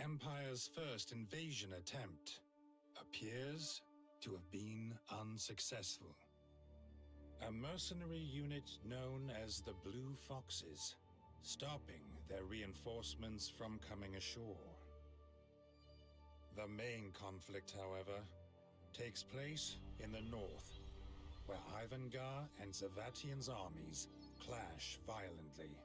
Empire's first invasion attempt appears to have been unsuccessful. A mercenary unit known as the Blue Foxes, stopping their reinforcements from coming ashore. The main conflict, however, takes place in the north, where Ivangar and Zavatian's armies clash violently.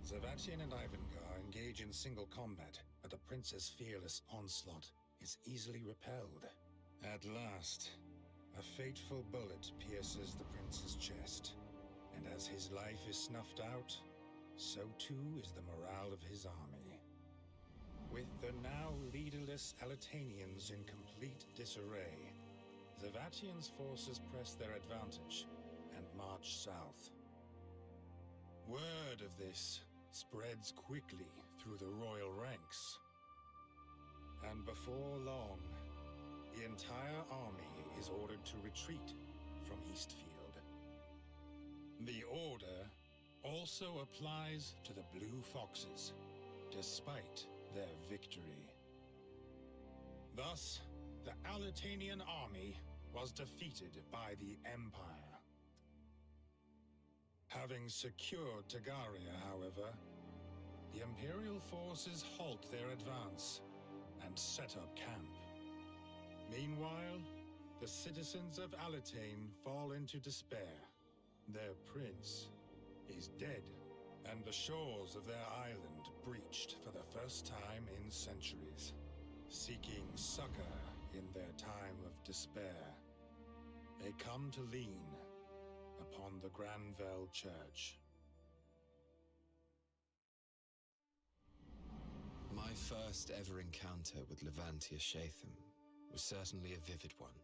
Zavatian and Ivangar engage in single combat, but the prince's fearless onslaught is easily repelled. At last, a fateful bullet pierces the prince's chest, and as his life is snuffed out, so too is the morale of his army. With the now leaderless Alatanians in complete disarray, Zavatian's forces press their advantage and march south. Word of this spreads quickly through the royal ranks, and before long, the entire army is ordered to retreat from Eastfield. The order also applies to the Blue Foxes, despite their victory. Thus, the Alatanian army was defeated by the Empire. Having secured Tagaria, however, the Imperial forces halt their advance and set up camp. Meanwhile, the citizens of Alatane fall into despair. Their prince is dead, and the shores of their island breached for the first time in centuries. Seeking succor in their time of despair, they come to lean upon the Granvell Church. My first ever encounter with Levantia Shatham was certainly a vivid one.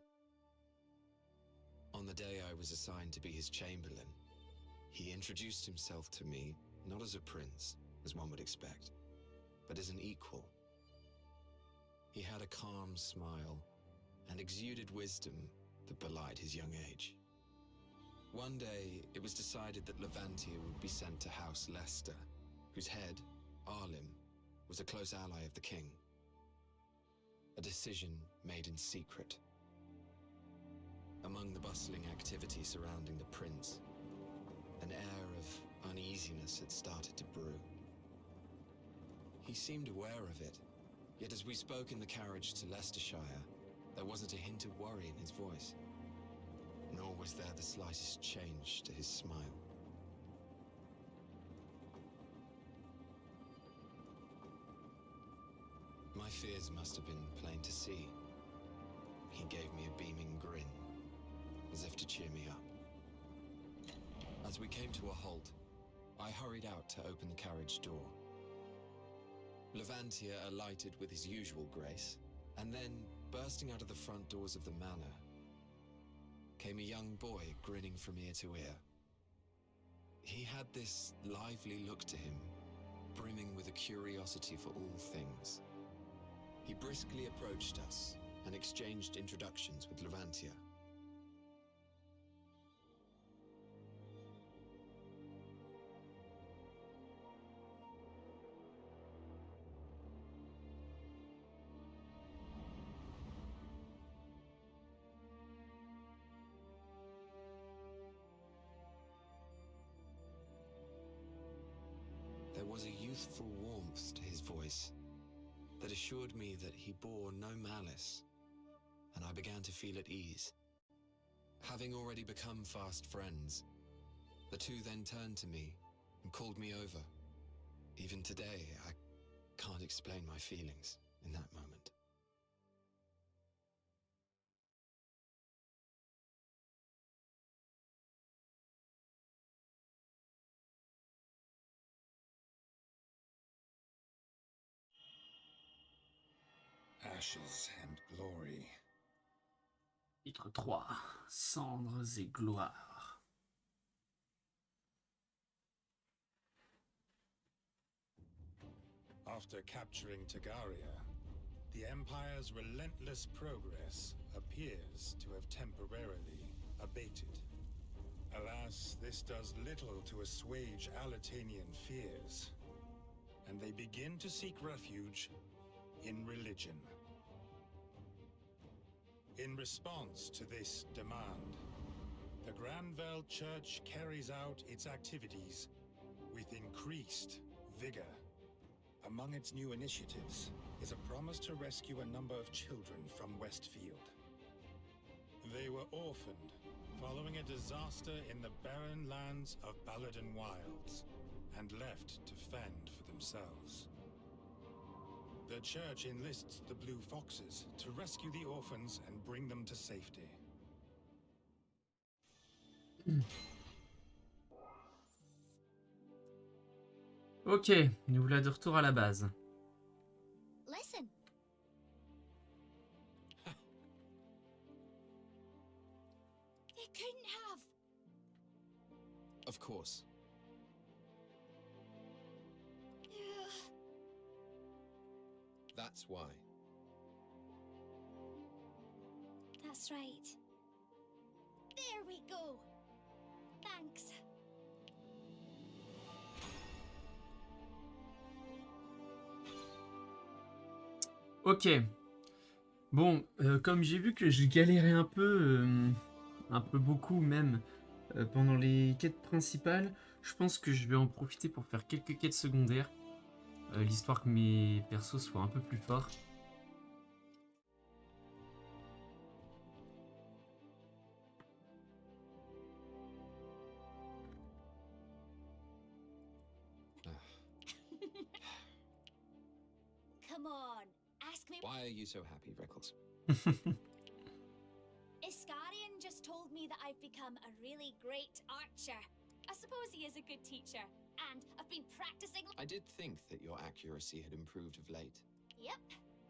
On the day I was assigned to be his chamberlain, he introduced himself to me not as a prince, as one would expect, but as an equal. He had a calm smile and exuded wisdom that belied his young age. One day, it was decided that Levantia would be sent to House Leicester, whose head, Arlim, was a close ally of the king. A decision made in secret. Among the bustling activity surrounding the prince, an air of uneasiness had started to brew. He seemed aware of it, yet as we spoke in the carriage to Leicestershire, there wasn't a hint of worry in his voice, nor was there the slightest change to his smile. My fears must have been plain to see. He gave me a beaming grin, as if to cheer me up. As we came to a halt, I hurried out to open the carriage door. Levantia alighted with his usual grace, and then, bursting out of the front doors of the manor, came a young boy grinning from ear to ear. He had this lively look to him, brimming with a curiosity for all things. He briskly approached us and exchanged introductions with Levantia. There was a youthful warmth to his voice that assured me that he bore no malice, and I began to feel at ease. Having already become fast friends, the two then turned to me and called me over. Even today, I can't explain my feelings in that moment. Ashes and glory. Chapitre 3. Cendres et gloire. After capturing Tagaria, the Empire's relentless progress appears to have temporarily abated. Alas, this does little to assuage Alatanian fears, and they begin to seek refuge in religion. In response to this demand, the Granvell Church carries out its activities with increased vigor. Among its new initiatives is a promise to rescue a number of children from Westfield. They were orphaned following a disaster in the barren lands of Balladen Wilds and left to fend for themselves. The church enlists the Blue Foxes to rescue the orphans and bring them to safety. Ok, nous voilà de retour à la base. Listen. They couldn't have. Of course. That's why. That's right. There we go. Thanks. Ok. Bon, comme j'ai vu que je galérais un peu beaucoup même, pendant les quêtes principales, je pense que je vais en profiter pour faire quelques quêtes secondaires, l'histoire que mes persos soient un peu plus forts. Come on, ask me. Why are you so happy, Reckles? Iscarian just told me that I've become a really great archer. I suppose he is a good teacher, and I've been practicing. I did think that your accuracy had improved of late. Yep,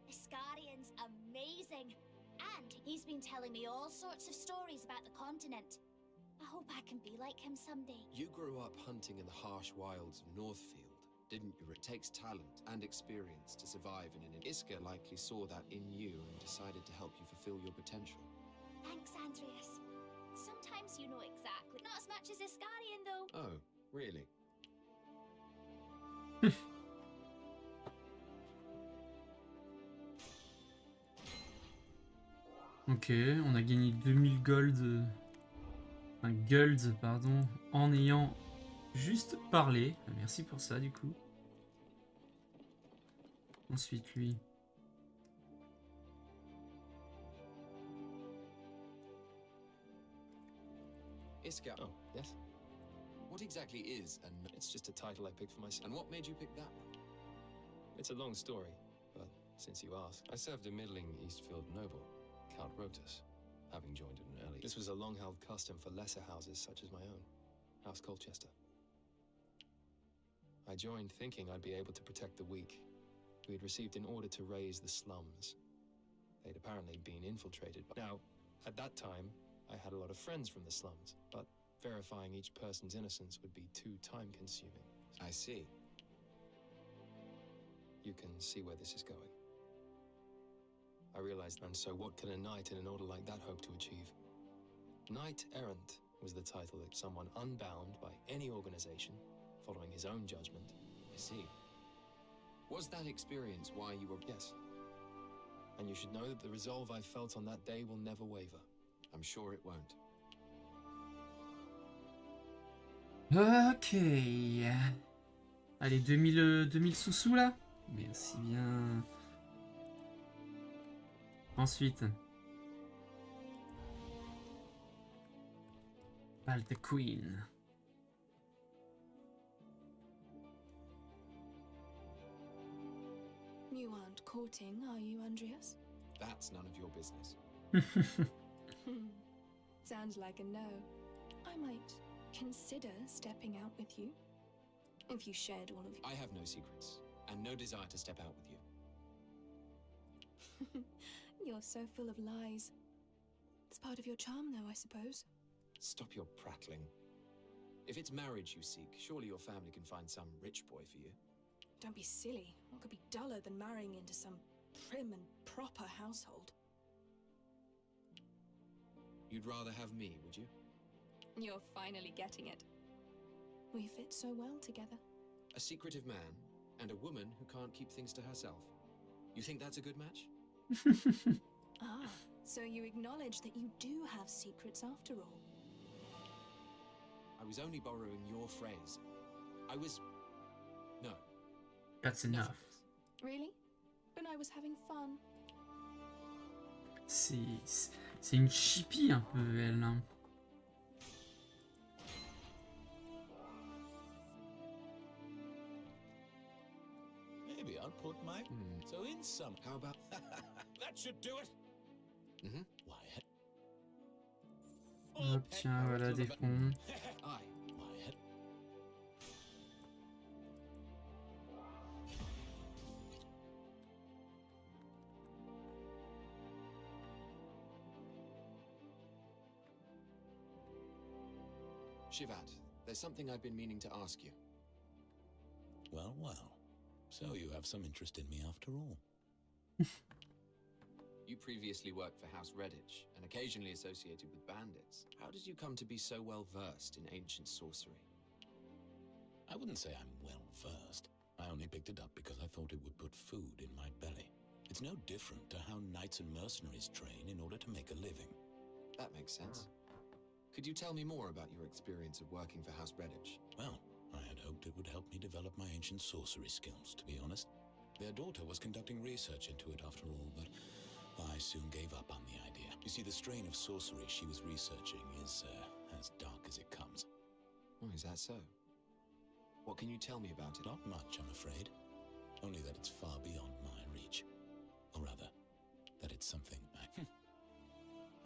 Iscarian's amazing, and he's been telling me all sorts of stories about the continent. I hope I can be like him someday. You grew up hunting in the harsh wilds of Northfield, didn't you? It takes talent and experience to survive in an Iska likely saw that in you and decided to help you fulfill your potential. Thanks, Andreas. Sometimes you know exactly. Not as much as Iscarian, though. Oh, really? Ok, on a gagné 2000 gold, golds, pardon, en ayant juste parlé. Merci pour ça, du coup. Ensuite, lui. Iska. Oh, yes. What exactly is a... It's just a title I picked for myself. And what made you pick that one? It's a long story, but since you asked, I served a middling Eastfield noble, Count Rotus, having joined at an early... This was a long-held custom for lesser houses such as my own, House Colchester. I joined thinking I'd be able to protect the weak. We had received an order to raise the slums. They'd apparently been infiltrated. Now, at that time, I had a lot of friends from the slums, but verifying each person's innocence would be too time-consuming. I see. You can see where this is going. I realized, and so what can a knight in an order like that hope to achieve? Knight Errant was the title that someone unbound by any organization, following his own judgment. I see. Was that experience why you were... Yes. And you should know that the resolve I felt on that day will never waver. I'm sure it won't. Ok. Allez, 2000 sous-sous là. Merci bien. Ensuite. Balta Queen. You aren't courting, are you, Andreas? That's none of your business. Sounds like a no. I might consider stepping out with you. If you shared all of I have no secrets, and no desire to step out with you. You're so full of lies. It's part of your charm, though, I suppose. Stop your prattling. If it's marriage you seek, surely your family can find some rich boy for you. Don't be silly. What could be duller than marrying into some prim and proper household? You'd rather have me, would you? You're finally getting it. We fit so well together. A secretive man, and a woman who can't keep things to herself. You think that's a good match? Ah, so you acknowledge that you do have secrets after all. I was only borrowing your phrase. I was... No. That's enough. Really? But I was having fun. C'est une chippie un peu, elle. Hein. Maybe I'll put my... So in some... How about... That should do it. Wyatt. Hop, tiens, voilà des fonds. Aye. Wyatt. Shivat, there's something I've been meaning to ask you. Well, well. So you have some interest in me after all. You previously worked for House Redditch and occasionally associated with bandits. How did you come to be so well versed in ancient sorcery? I wouldn't say I'm well versed. I only picked it up because I thought it would put food in my belly. It's no different to how knights and mercenaries train in order to make a living. That makes sense. Could you tell me more about your experience of working for House Redditch? Well, I had hoped it would help me develop my ancient sorcery skills, to be honest. Their daughter was conducting research into it after all, but I soon gave up on the idea. You see, the strain of sorcery she was researching is as dark as it comes. Oh, is that so? What can you tell me about it? Not much, I'm afraid. Only that it's far beyond my reach. Or rather, that it's something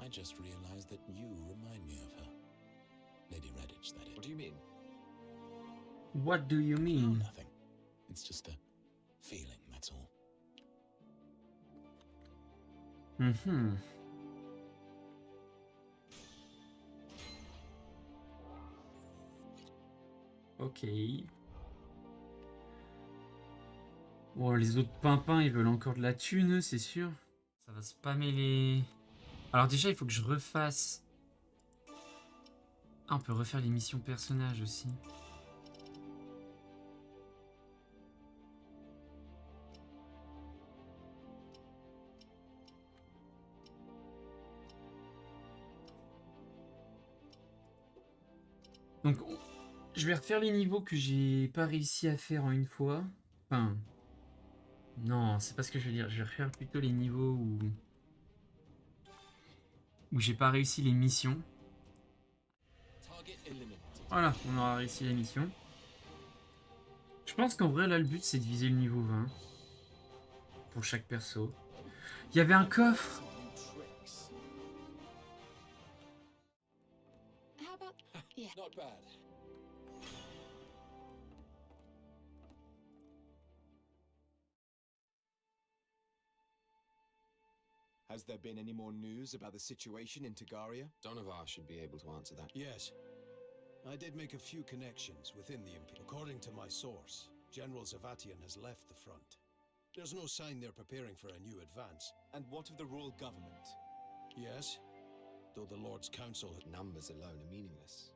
I just realized that you remind me of her. Lady Redditch, that is. What do you mean? What do you Oh, mean? nothing. It's just a feeling, that's all. Mhm. Ok. Bon, les autres pimpins, ils veulent encore de la thune, c'est sûr. Ça va spammer les... Alors déjà, il faut que je refasse... Ah, on peut refaire les missions personnages aussi. Donc, je vais refaire les niveaux que j'ai pas réussi à faire en une fois. Enfin... Non, c'est pas ce que je veux dire. Je vais refaire plutôt les niveaux où j'ai pas réussi les missions. Voilà, on aura réussi la mission. Je pense qu'en vrai, là, le but, c'est de viser le niveau 20. Pour chaque perso. Il y avait un coffre. How about... Yeah. Not bad. Has there been any more news about the situation in Tagaria? Donovar should be able to answer that. Yes. I did make a few connections within the Imperium. According to my source, General Zavatian has left the front. There's no sign they're preparing for a new advance. And what of the royal government? Yes, though the Lord's Council... Numbers alone are meaningless.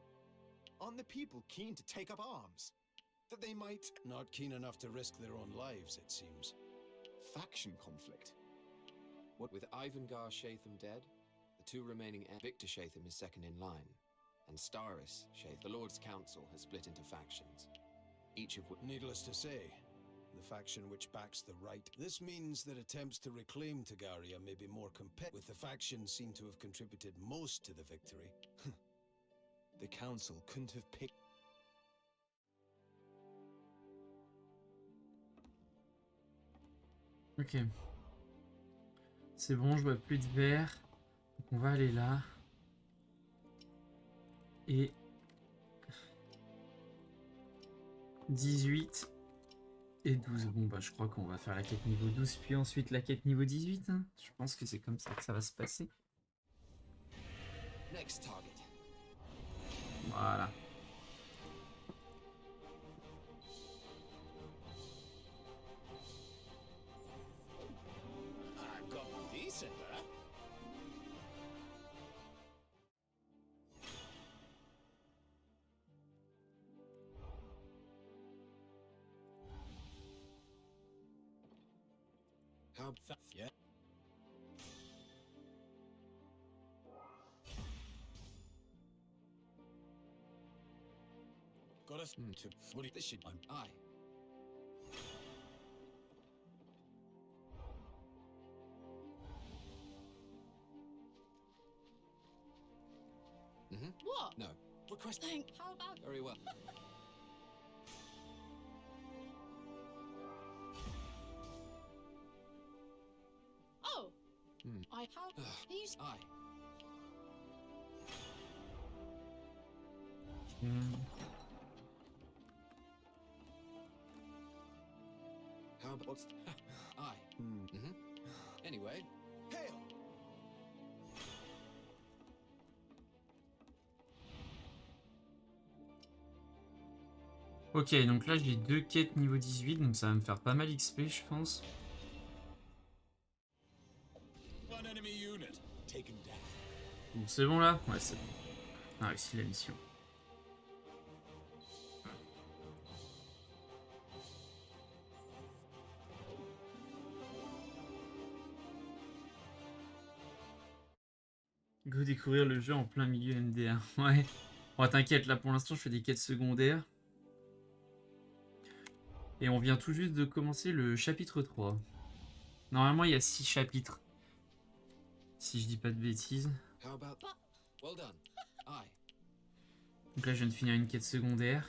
Aren't the people keen to take up arms? That they might... Not keen enough to risk their own lives, it seems. Faction conflict? What with Ivangar Shatham dead, the two remaining Victor Shatham is second in line, and Staris Shatham, the Lord's Council, has split into factions, each of which... Needless to say, the faction which backs the right. This means that attempts to reclaim Tagaria may be more competitive, with the faction seen to have contributed most to the victory. The council couldn't have picked... Ok. C'est bon, je vois plus de vert. Donc on va aller là. Et 18 et 12. Bon bah je crois qu'on va faire la quête niveau 12 puis ensuite la quête niveau 18. Hein. Je pense que c'est comme ça que ça va se passer. Next target. Voilà. I've got decent, huh? How? Yeah. Got us to. What do you? This should. I. What? No. Request. How about? Very well. Oh. Hmm. I how? Are you? I. How about what's I? Anyway. Hail. Ok, donc là j'ai 2 quêtes niveau 18, donc ça va me faire pas mal XP je pense. One enemy unit taken down. Bon, c'est bon là? Ouais, c'est bon. On a réussi la mission. Go découvrir le jeu en plein milieu MDR. Ouais. Bon, t'inquiète, là pour l'instant je fais des quêtes secondaires. Et on vient tout juste de commencer le chapitre 3. Normalement il y a 6 chapitres. Si je dis pas de bêtises. How about? Well done. I. Donc là je viens de finir une quête secondaire.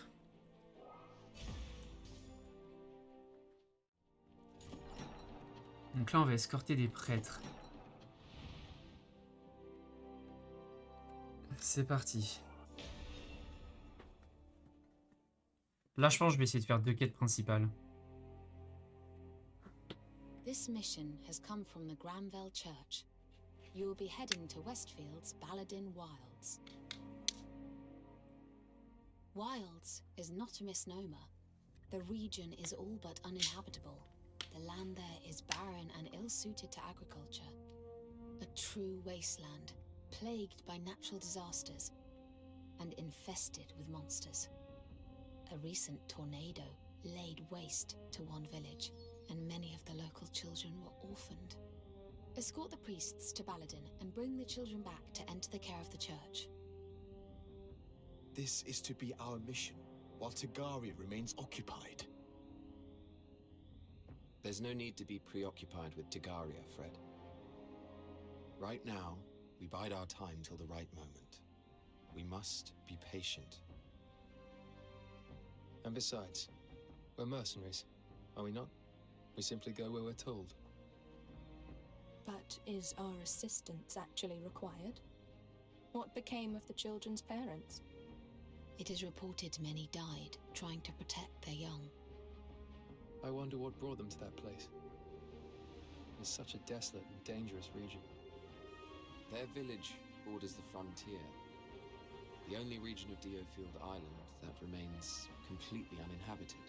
Donc là on va escorter des prêtres. C'est parti. Là je pense que je vais essayer de faire 2 quêtes principales. This mission has come from the Granvell Church. You will be heading to Westfield's Baladin Wilds. Wilds is not a misnomer. The region is all but uninhabitable. The land there is barren and ill-suited to agriculture. A true wasteland, plagued by natural disasters and infested with monsters. A recent tornado laid waste to one village, and many of the local children were orphaned. Escort the priests to Baladin and bring the children back to enter the care of the church. This is to be our mission, while Tagaria remains occupied. There's no need to be preoccupied with Tagaria, Fred. Right now, we bide our time till the right moment. We must be patient. And besides, we're mercenaries, are we not? We simply go where we're told. But is our assistance actually required? What became of the children's parents? It is reported many died trying to protect their young. I wonder what brought them to that place. It's such a desolate and dangerous region. Their village borders the frontier. The only region of DioField Island that remains completely uninhabited.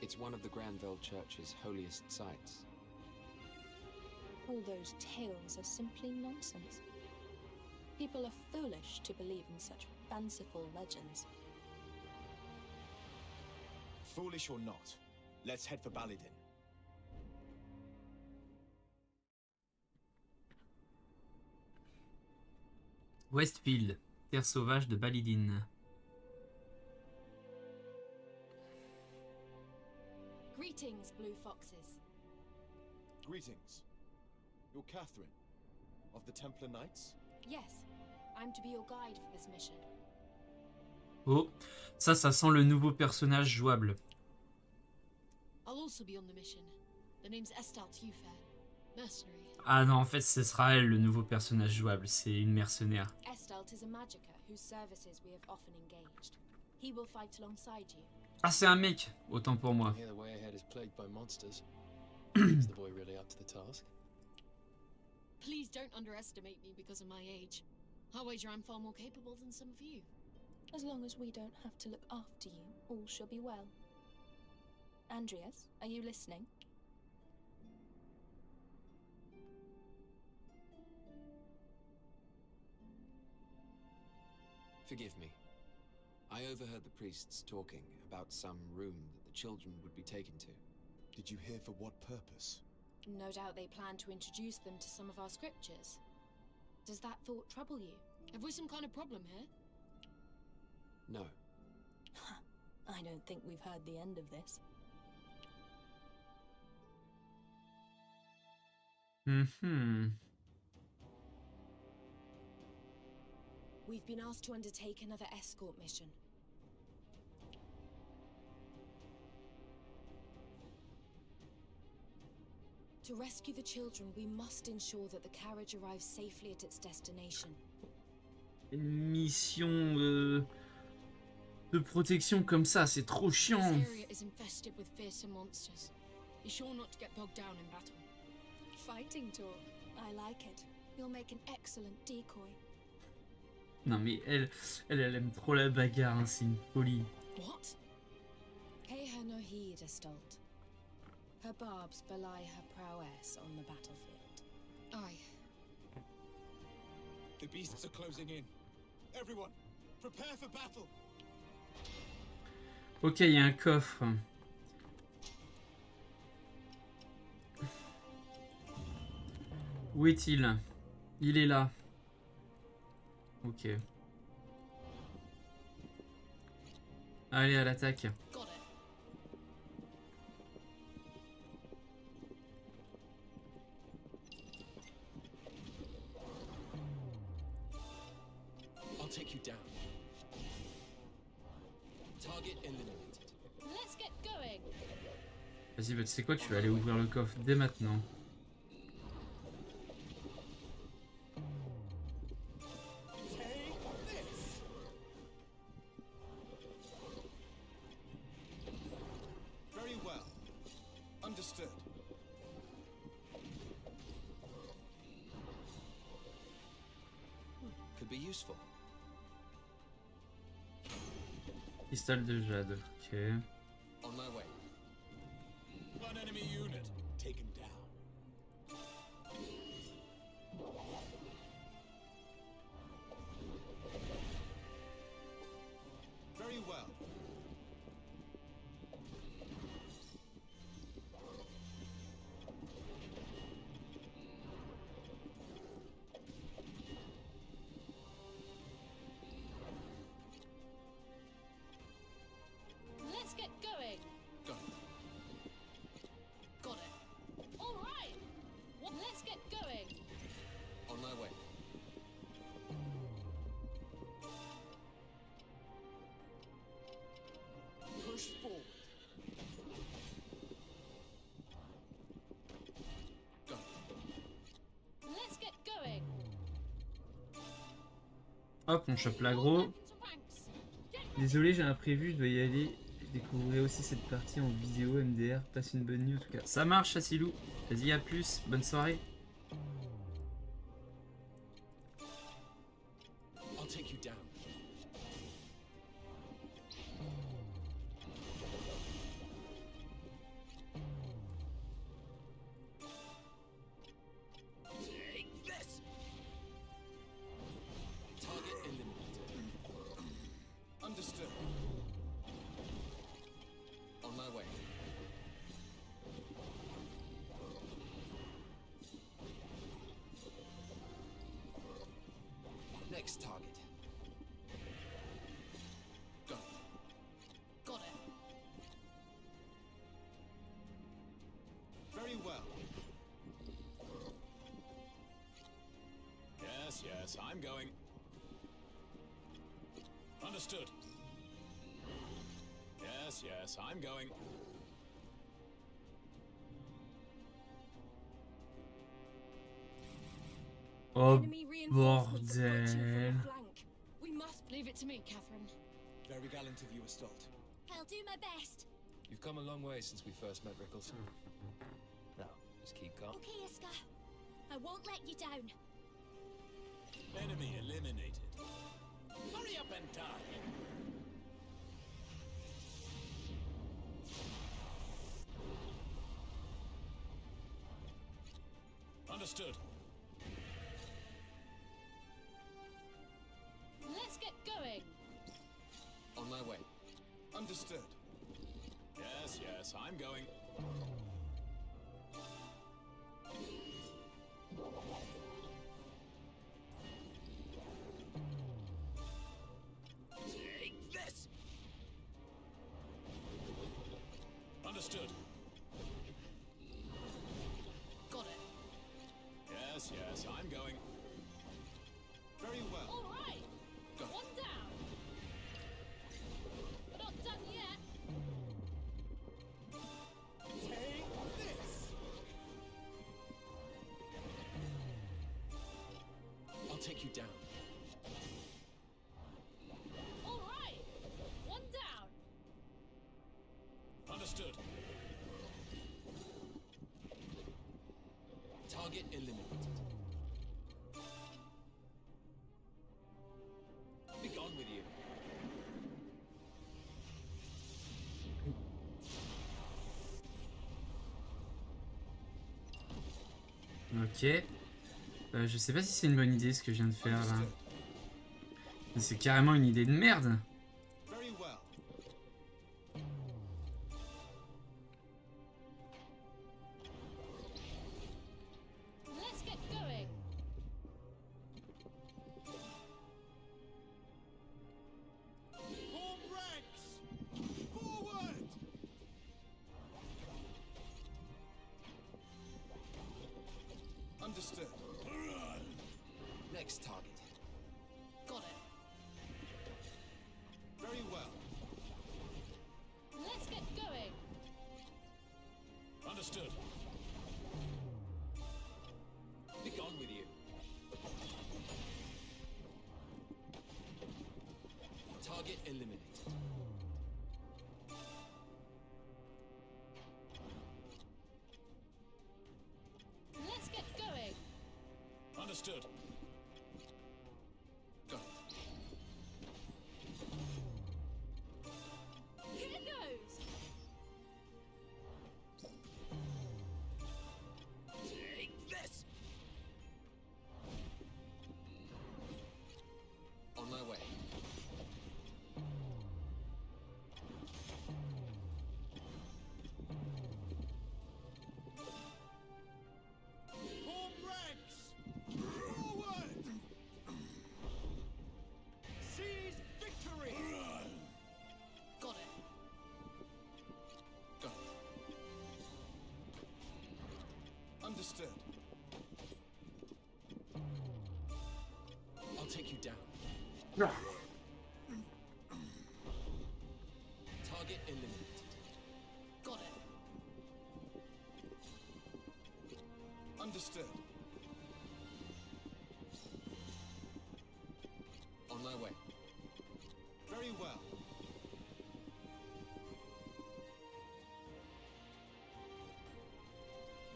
It's one of the Granvell Church's holiest sites. All those tales are simply nonsense. People are foolish to believe in such fanciful legends. Foolish or not, let's head for Baladin. Westfield, terre sauvage de Baladin. Greetings, Blue Foxes. Greetings. You're Catherine, of the Templar Knights? Yes, I'm to be your guide for this mission. Oh, ça sent le nouveau personnage jouable. I'll also be on the mission. The name's Touche, mercenary. Ah non, en fait, ce sera elle le nouveau personnage jouable. C'est une mercenaire. Estalt is a magicka whose services we have often engaged. He will fight alongside you. Ah, c'est un mec. Autant pour moi. Here the way ahead is plagued by monsters. Is the boy really up to the task? Please don't underestimate me because of my age. I wager I'm far more capable than some of you. As long as we don't have to look after you, all shall be well. Andreas, are you listening? Forgive me. I overheard the priests talking about some room that the children would be taken to. Did you hear for what purpose? No doubt they plan to introduce them to some of our scriptures. Does that thought trouble you? Have we some kind of problem here? No. I don't think we've heard the end of this. We've been asked to undertake another escort mission. To rescue the children, we must ensure that the carriage arrives safely at its destination. Une mission de protection comme ça, c'est trop chiant. This area is infested with fearsome monsters. Be sure not to get bogged down in battle. Fighting talk. I like it. You'll make an excellent decoy. Non mais elle aime trop la bagarre, hein, c'est une folie. What? Pay her no heed, Astolt. Her barbs belie her prowess on the battlefield. Aye. The beasts are closing in. Everyone, prepare for battle. Ok, il y a un coffre. Où est-il? Il est là. Ok. Allez, à l'attaque. Got it. I'll take you down. Target eliminated. Let's get going. Vas-y, bah, tu sais quoi, tu vas aller ouvrir le coffre dès maintenant. Very well. Understood. Could be useful. Cristal de jade, ok. On my way. One enemy unit taken down. Very well. Let's get going. Go. Got it. All right. What? Let's get going. On my way. Push forward. Go. Let's get going. Hop, on chope l'aggro. Désolé, j'ai imprévu, je dois y aller. Je découvrirai aussi cette partie en vidéo MDR. Passe une bonne nuit en tout cas. Ça marche, Chassilou. Vas-y, à plus. Bonne soirée. I'll take you down. Take this. Target eliminated. Understood. On my way. Next target. Go. Got it. Very well. Yes, yes, I'm going. Understood. Yes, yes, I'm going. Oh, Enemy reinforcements approaching from bordel. the flank. We must Leave it to me, Catherine. Very gallant of you, Astolt. I'll do my best. You've come a long way since we first met, Rickles. Now, just keep calm. Okay, Iska. I won't let you down. Enemy eliminated. Hurry up and die. Understood. Let's get going. On my way. Understood. Yes, yes, I'm going. Understood. Got it. Yes, yes, I'm going. Very well. All right. Go. One down. We're not done yet. Take this. I'll take you down. All right. One down. Understood. Target eliminated. Be gone with you. Ok. Je sais pas si c'est une bonne idée ce que je viens de faire là. Mais c'est carrément une idée de merde. Very well. Let's get going. Form ranks. Forward. Understood. Next target. Got it. Very well. Let's get going. Understood. Be gone with you. Target eliminated. Let's get going. Understood. Go. Here goes. Take this. On my way. Form ranks. Forward. Seize victory. Got it. Go. Understood. I'll take you down. Target eliminated. Got it. Understood. On my way. Very well.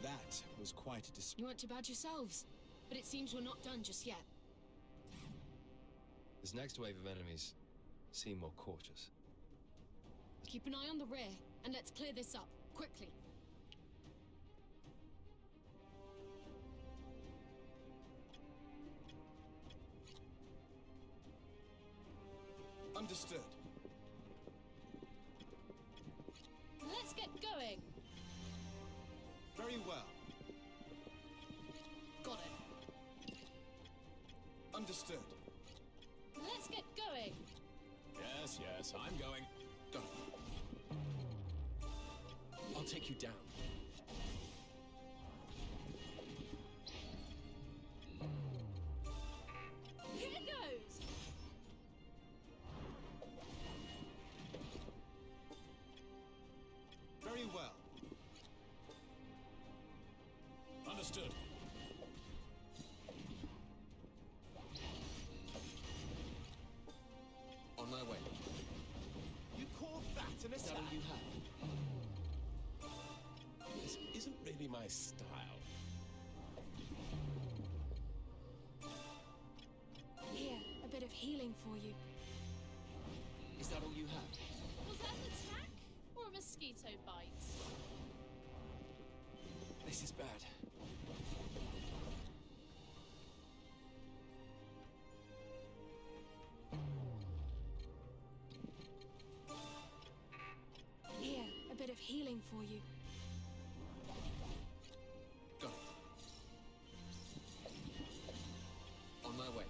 That was quite a You weren't too bad yourselves, but it seems we're not done just yet. This next wave of enemies seem more cautious. Keep an eye on the rear, and let's clear this up, quickly. Understood. Let's get going. Very well. Got it. Understood. Let's get going. Yes, yes, I'm going. Go. I'll take you down. Here goes. Very well. Understood. On my way. You call that an attack? You have. This isn't really my style. Here, a bit of healing for you. Is that all you have? Was that an attack or a mosquito bite? This is bad. Here, a bit of healing for you. Go. On my way.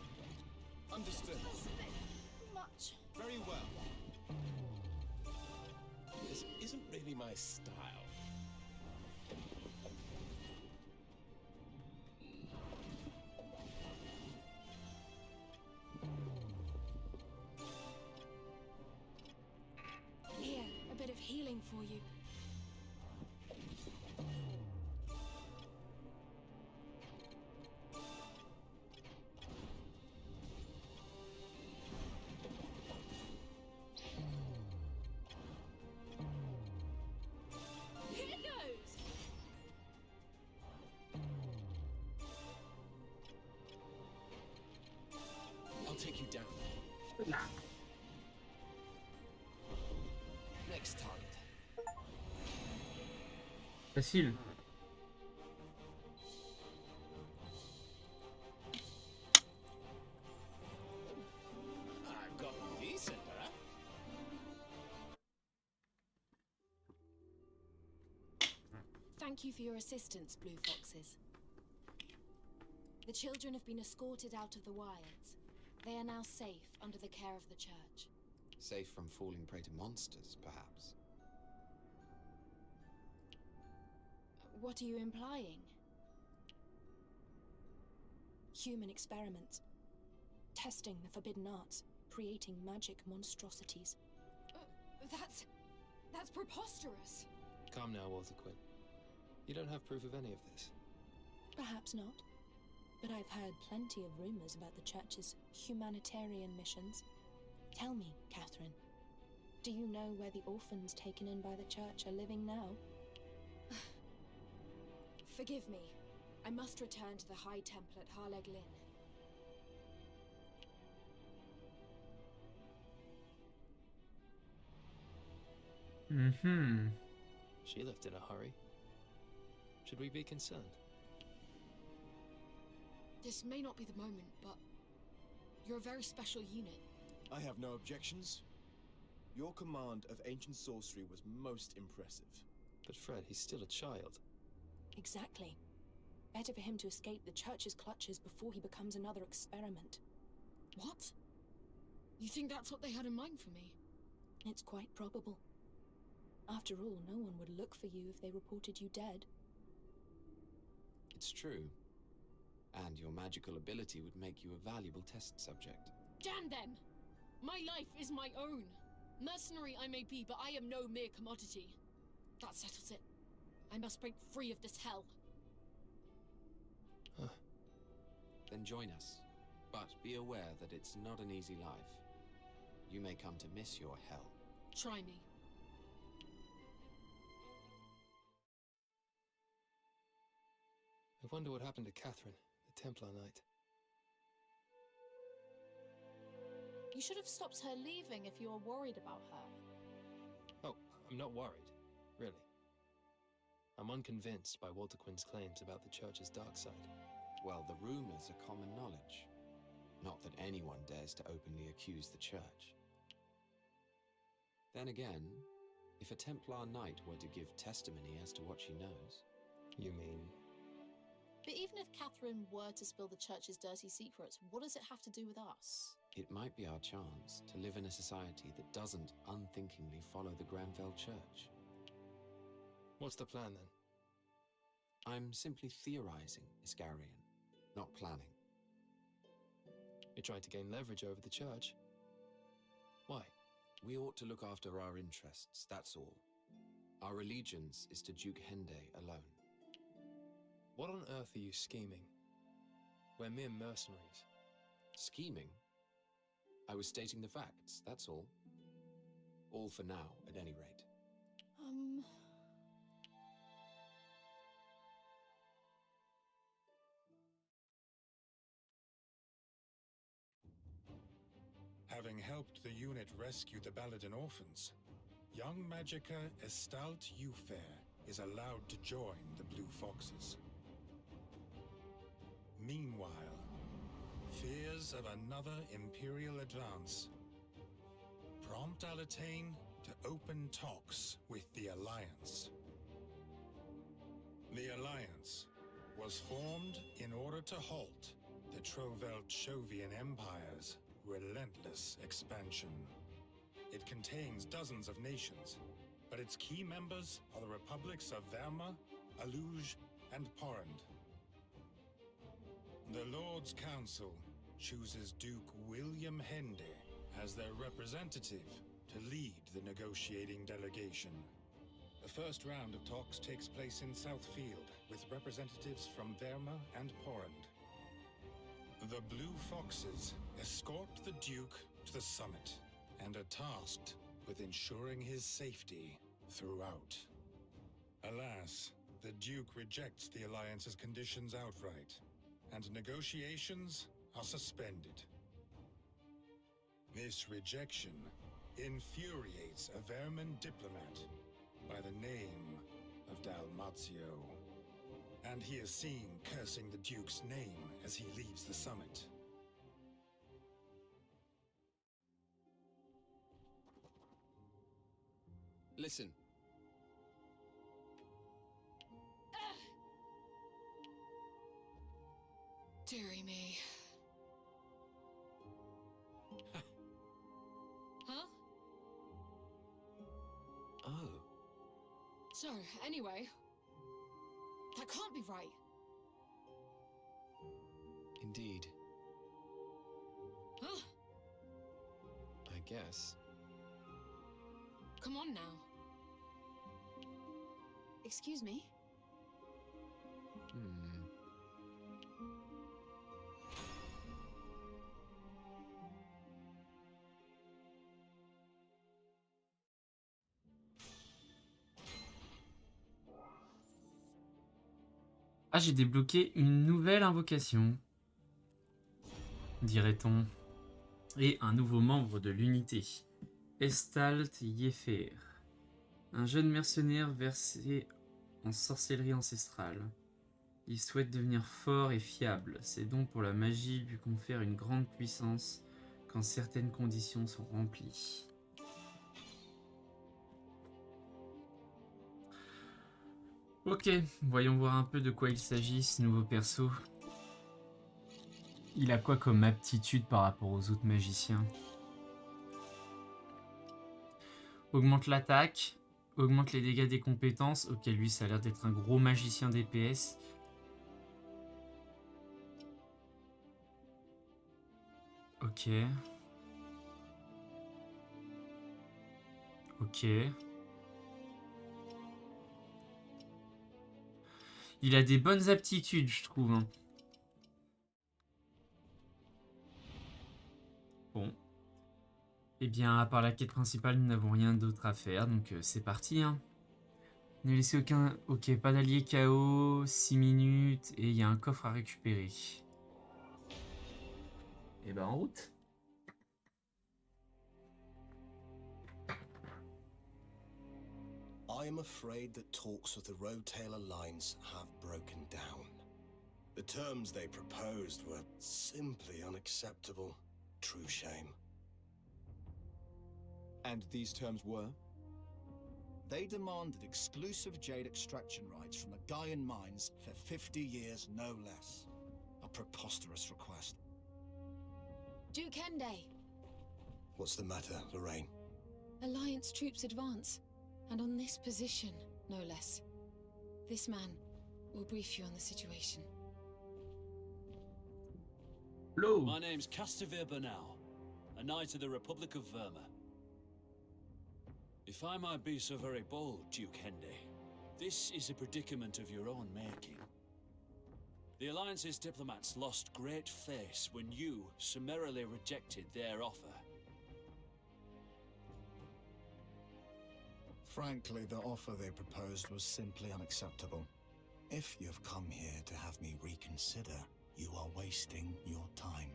Understood. That's a bit much. Very well. This This isn't really my style. Here, a bit of healing for you. Take you down. Next target. Facile. I've got decent, huh? Thank you for your assistance, Blue Foxes. The children have been escorted out of the wilds. They are now safe under the care of the church. Safe from falling prey to monsters, perhaps. What are you implying? Human experiments. Testing the forbidden arts. Creating magic monstrosities. That's preposterous. Calm now, Walter Quinn. You don't have proof of any of this. Perhaps not. But I've heard plenty of rumors about the church's humanitarian missions. Tell me, Catherine, do you know where the orphans taken in by the church are living now? Forgive me. I must return to the High Temple at Harleg Lynn. Mhm. She left in a hurry. Should we be concerned? This may not be the moment, but you're a very special unit. I have no objections. Your command of ancient sorcery was most impressive. But Fred, he's still a child. Exactly. Better for him to escape the church's clutches before he becomes another experiment. What? You think that's what they had in mind for me? It's quite probable. After all, no one would look for you if they reported you dead. It's true. And your magical ability would make you a valuable test subject. Damn them! My life is my own. Mercenary I may be, but I am no mere commodity. That settles it. I must break free of this hell. Then join us. But be aware that it's not an easy life. You may come to miss your hell. Try me. I wonder what happened to Catherine, the Templar Knight. You should have stopped her leaving if you were worried about her. Oh, I'm not worried, really. I'm unconvinced by Walter Quinn's claims about the Church's dark side. Well, the rumors are common knowledge. Not that anyone dares to openly accuse the Church. Then again, if a Templar Knight were to give testimony as to what she knows... You mean... But even if Catherine were to spill the Church's dirty secrets, what does it have to do with us? It might be our chance to live in a society that doesn't unthinkingly follow the Granvell Church. What's the plan, then? I'm simply theorizing, Iscarian, not planning. You're trying to gain leverage over the Church. Why? We ought to look after our interests, that's all. Our allegiance is to Duke Hende alone. What on earth are you scheming? We're mere mercenaries. Scheming? I was stating the facts, that's all. All for now, at any rate. Having helped the unit rescue the Baladin orphans, young magicka Estalt Ufair is allowed to join the Blue Foxes. Meanwhile, fears of another Imperial advance prompt Alatane to open talks with the Alliance. The Alliance was formed in order to halt the Trovelt-Shovian Empire's relentless expansion. It contains dozens of nations, but its key members are the republics of Verma, Aluge, and Porrand. The Lord's Council chooses Duke William Hende as their representative to lead the negotiating delegation. The first round of talks takes place in Southfield with representatives from Verma and Porrand. The Blue Foxes escort the Duke to the summit and are tasked with ensuring his safety throughout. Alas, the Duke rejects the Alliance's conditions outright, and negotiations are suspended. This rejection infuriates a Vermin diplomat by the name of Dalmazio, and he is seen cursing the Duke's name as he leaves the summit. Listen. Dearie me. Huh? Oh. So, anyway, that can't be right. Indeed. Huh? I guess. Come on now. Excuse me? Ah, j'ai débloqué une nouvelle invocation, dirait-on. Et un nouveau membre de l'unité, Estalt Yefer, un jeune mercenaire versé en sorcellerie ancestrale. Il souhaite devenir fort et fiable. Ses dons pour la magie lui confèrent une grande puissance quand certaines conditions sont remplies. Ok, voyons voir un peu de quoi il s'agit, ce nouveau perso. Il a quoi comme aptitude par rapport aux autres magiciens? Augmente l'attaque, augmente les dégâts des compétences. Ok, lui ça a l'air d'être un gros magicien DPS. Ok. Ok. Il a des bonnes aptitudes, je trouve. Hein. Bon. Eh bien, à part la quête principale, nous n'avons rien d'autre à faire, donc c'est parti. Hein. Ne laissez aucun... Ok, pas d'allié KO, 6 minutes, et il y a un coffre à récupérer. Et ben en route. I am afraid that talks with the Roadtail Alliance have broken down. The terms they proposed were simply unacceptable. True shame. And these terms were? They demanded exclusive jade extraction rights from the Gaian mines for 50 years, no less. A preposterous request. Duke Hende. What's the matter, Lorraine? Alliance troops advance. And on this position, no less. This man will brief you on the situation. Hello. My name's Castivir Bernal, a knight of the Republic of Verma. If I might be so very bold, Duke Hende, this is a predicament of your own making. The Alliance's diplomats lost great face when you summarily rejected their offer. Frankly, the offer they proposed was simply unacceptable. If you've come here to have me reconsider, you are wasting your time.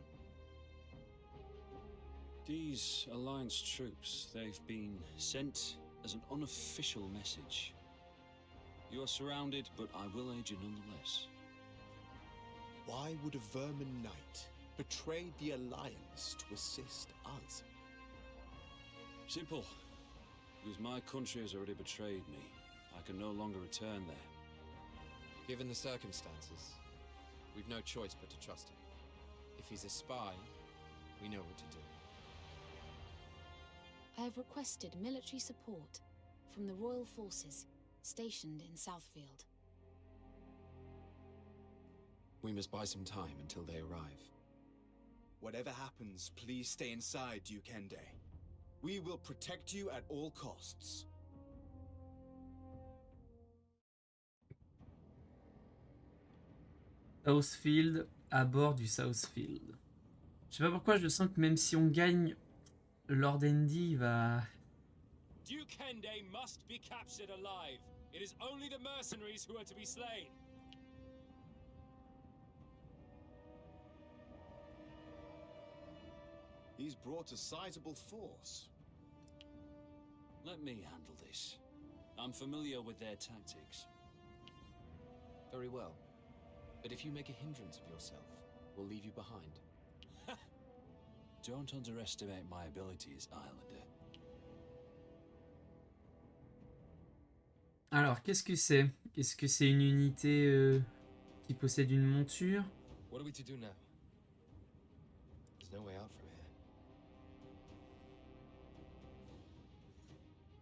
These Alliance troops, they've been sent as an unofficial message. You are surrounded, but I will aid you nonetheless. Why would a vermin knight betray the Alliance to assist us? Simple. Because my country has already betrayed me. I can no longer return there. Given the circumstances, we've no choice but to trust him. If he's a spy, we know what to do. I have requested military support from the Royal Forces, stationed in Southfield. We must buy some time until they arrive. Whatever happens, please stay inside, Duke Ende. We will protect you at all costs. Southfield, à bord du Southfield. Je sais pas pourquoi je sens que même si on gagne, Lord Andy va... Duke Ende must be captured alive. It is only the mercenaries who are to be slain. He's brought a sizable force. Let me handle this. I'm familiar with their tactics. Very well. But if you make a hindrance of yourself, we'll leave you behind. Don't underestimate my abilities, Islander. Alors, qu'est-ce que c'est? Est-ce que c'est une unité qui possède une monture? What are we to do now? There's no way out from here.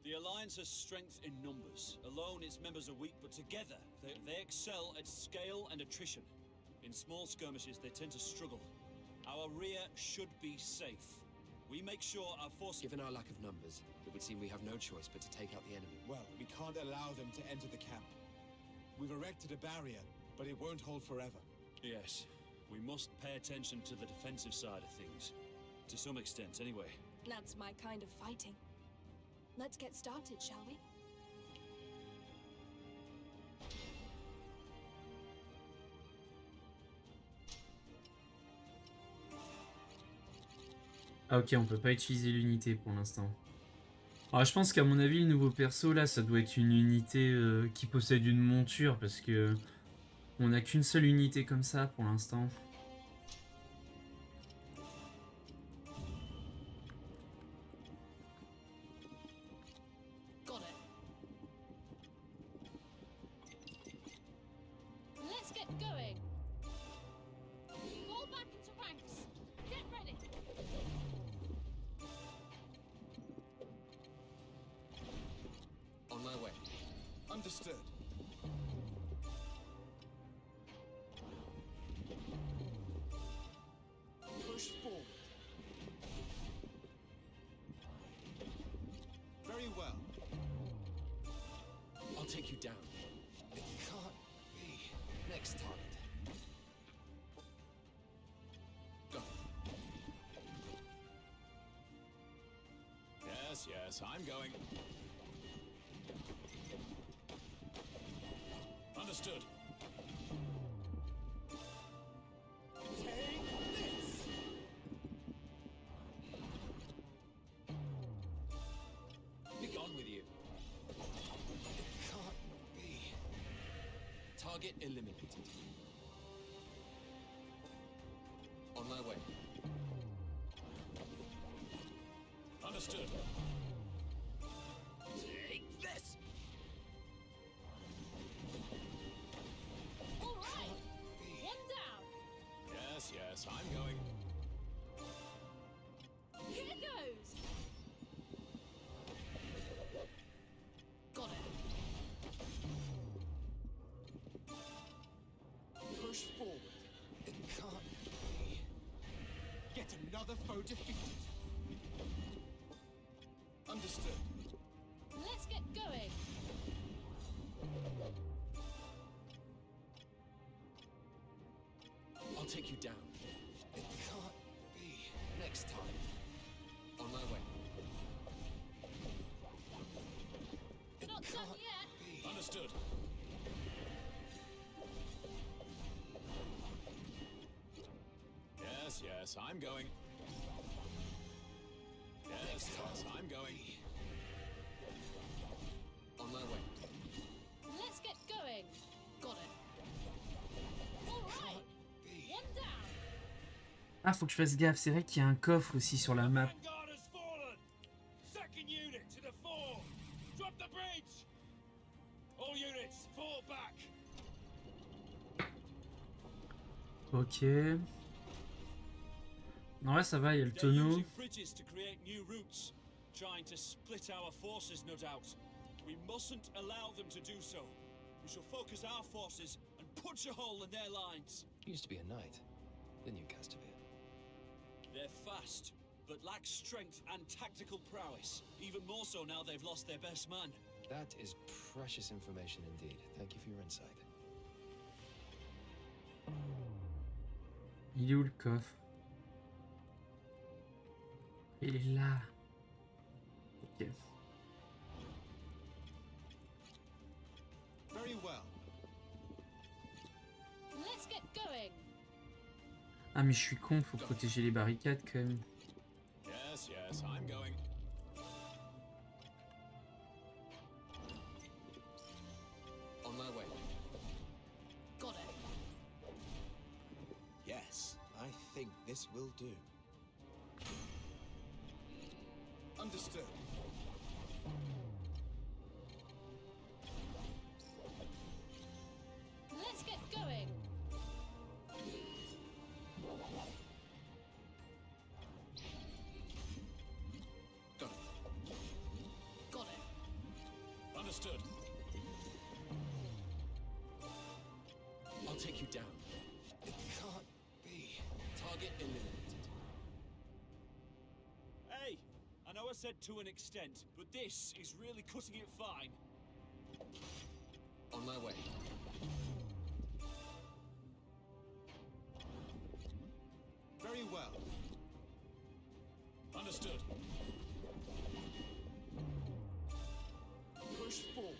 The Alliance has strength in numbers. Alone, its members are weak, but together, they excel at scale and attrition. In small skirmishes, they tend to struggle. Our rear should be safe. We make sure our forces... Given our lack of numbers, it would seem we have no choice but to take out the enemy. Well, we can't allow them to enter the camp. We've erected a barrier, but it won't hold forever. Yes, we must pay attention to the defensive side of things. To some extent, anyway. That's my kind of fighting. Let's get started, shall we? Ah ok, on peut pas utiliser l'unité pour l'instant. Alors je pense qu'à mon avis, le nouveau perso là, ça doit être une unité qui possède une monture parce que on n'a qu'une seule unité comme ça pour l'instant. Let's get going. Fall back into ranks. Get ready. On my way. Understood. Push forward. Very well. I'll take you down. It can't be. Next target. Go. Yes, yes, I'm going. Understood. Take this! Be gone with you. It can't be. Target eliminated. On my way. Understood. Take this! All right. One down. Yes, yes, I'm going. Here goes. Got it. Push forward. It can't be. Get another foe defeated. Understood. Let's get going. I'll take you down. It can't be. Next time. On my way. It Not done can't yet. be. Understood. Yes, yes, I'm going. Yes, yes, I'm going. On my way. Let's get going. Got it. All right. One down. Ah, faut que je fasse gaffe, c'est vrai qu'il y a un coffre aussi sur la map. Vanguard has fallen. Second unit to the fore. Drop the bridge. All units, fall back. Ok. Non, ouais, ça va, il y a le They're tonneau. using bridges to create new routes, trying to split our forces, no doubt. We mustn't allow them to do so. We shall focus our forces and punch a hole in their lines. You used to be a knight, didn't you, Castamere? They're fast, but lack strength and tactical prowess. Even more so now they've lost their best man. That is precious information indeed. Thank you for your insight. Il est où le coffre? Il est là. Ok. Very well. Let's get going. Ah mais je suis con, faut protéger les barricades quand même. Yes, yes, I'm going. On my way. Got it. Yes, I think this will do. Understood. Let's get going. Got it. Understood. I'll take you down. It can't be. Target eliminated. Hey, I know I said to an extent, but this is really cutting it fine. On my way. Very well. Understood. Push forward.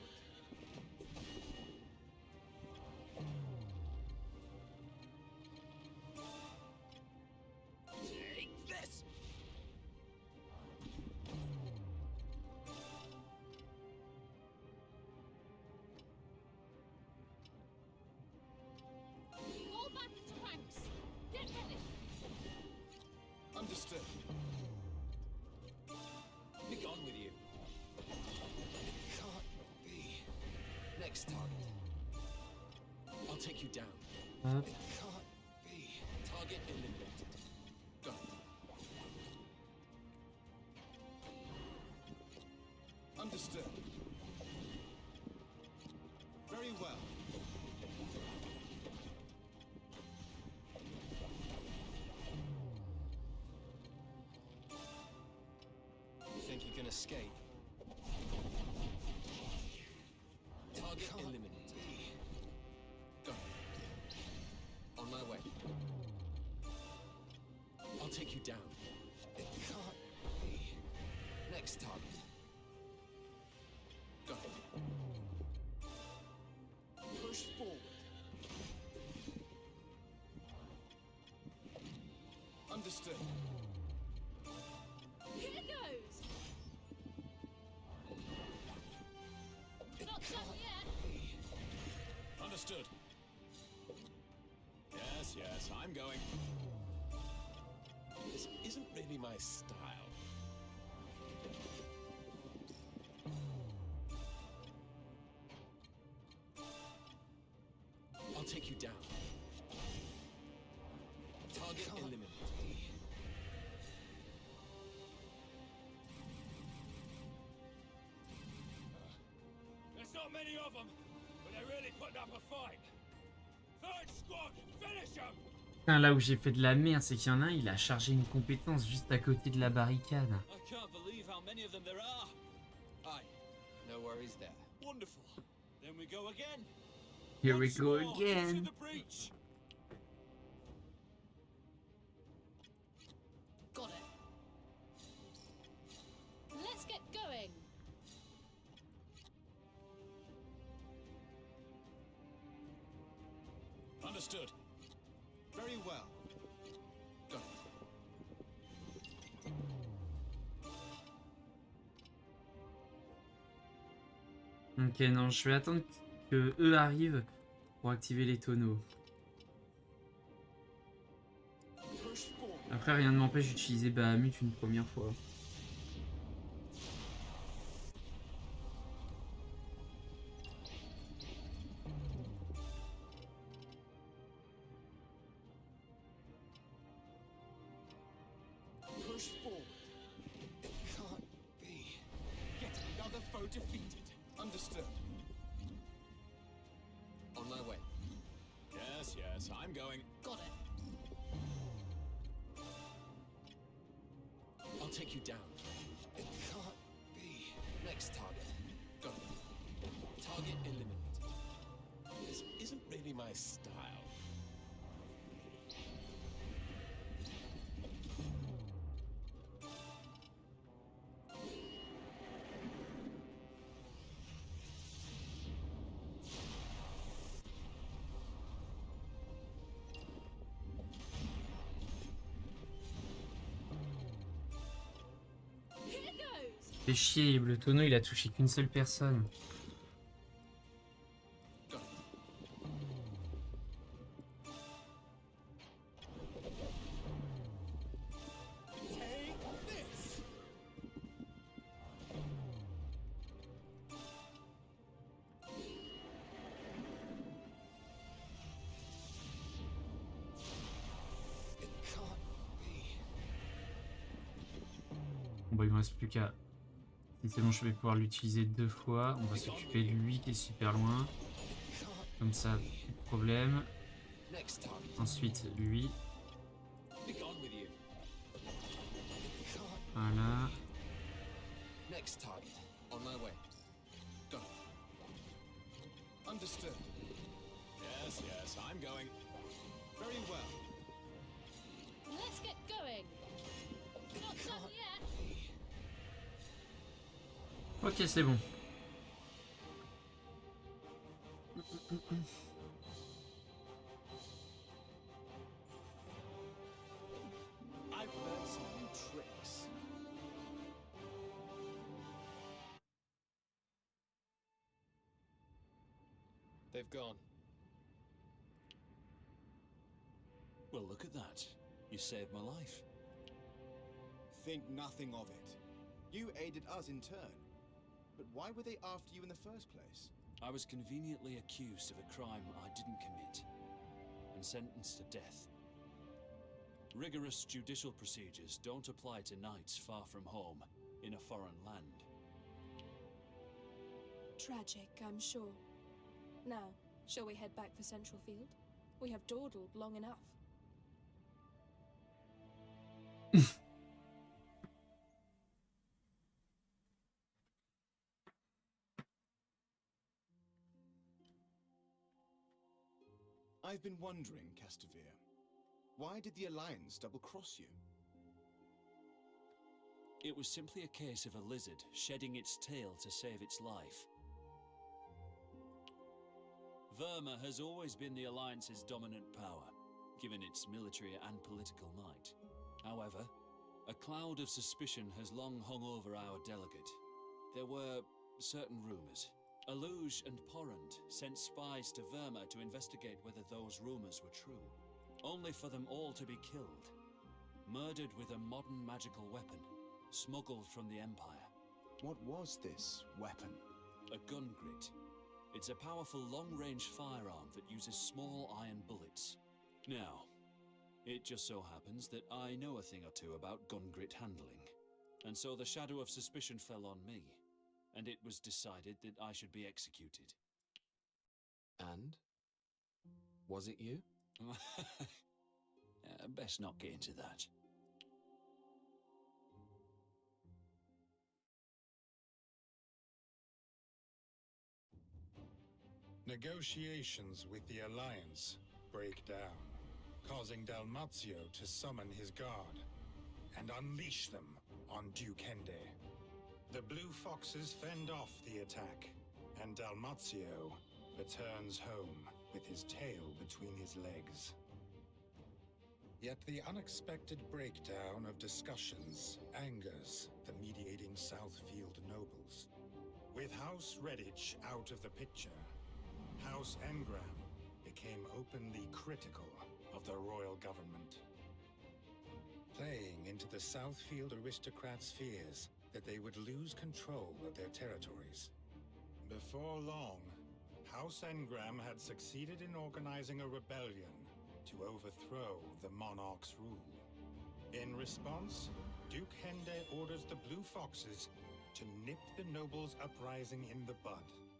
Take this! Fall back into ranks. Get ready. Understood. Be gone with you. Can't be. Next target. I'll take you down. Hop. Can't be. Target eliminated. Go. Understood. Very well. You think you can escape? Target eliminated. Go. On my way. I'll take you down. It can't be. Next target. Go. Push forward. Understood. Here goes. Not done yet. Understood. Yes, yes, I'm going. This isn't really my style. I'll take you down. Target eliminated. There's not many of them, but they're really putting up a fight. Third squad, finish them! Putain, là où j'ai fait de la merde, c'est qu'il y en a un, il a chargé une compétence juste à côté de la barricade. I can't believe how many of them there are. Aye, no worries there. Wonderful. Then we go again. Here we Once go more again. into the breach. Got it. Let's get going. Understood. Very well. Go. Ok, non, je vais attendre que eux arrivent pour activer les tonneaux. Push forward. Après, rien ne m'empêche d'utiliser Bahamut une première fois. Push forward. It can't be. Yet another foe defeated. Understood. On my way. Yes, yes, I'm going. Got it. I'll take you down. It can't be. Next target. Go. Target eliminated. This isn't really my style. Fait chier, le tonneau il a touché qu'une seule personne. Bon bah il me reste plus qu'à... Si c'est bon, je vais pouvoir l'utiliser 2 fois. On va s'occuper de lui qui est super loin. Comme ça, plus de problème. Ensuite, lui. Voilà. Understood. Yes, yes, I'm going. Very well. Let's get going. Not done yet. Ok, c'est bon. I've learned some new tricks. They've gone. Well, look at that. You saved my life. Think nothing of it. You aided us in turn. But why were they after you in the first place? I was conveniently accused of a crime I didn't commit and sentenced to death. Rigorous judicial procedures don't apply to knights far from home in a foreign land. Tragic, I'm sure. Now, shall we head back for Central Field? We have dawdled long enough. I've been wondering, Castamere, why did the Alliance double-cross you? It was simply a case of a lizard shedding its tail to save its life. Verma has always been the Alliance's dominant power, given its military and political might. However, a cloud of suspicion has long hung over our delegate. There were certain rumors. Aluge and Porrand sent spies to Verma to investigate whether those rumors were true, only for them all to be killed, murdered with a modern magical weapon, smuggled from the Empire. What was this weapon? A gun grit. It's a powerful long-range firearm that uses small iron bullets. Now, it just so happens that I know a thing or two about gun grit handling, and so the shadow of suspicion fell on me, and it was decided that I should be executed. And? Was it you? Best not get into that. Negotiations with the Alliance break down, causing Dalmazio to summon his guard and unleash them on Duke Hende. The Blue Foxes fend off the attack, and Dalmazio returns home with his tail between his legs. Yet the unexpected breakdown of discussions angers the mediating Southfield nobles. With House Redditch out of the picture, House Engram became openly critical of the royal government, playing into the Southfield aristocrats' fears that they would lose control of their territories. Before long, House Engram had succeeded in organizing a rebellion to overthrow the monarch's rule. In response, Duke Hende orders the Blue Foxes to nip the nobles' uprising in the bud.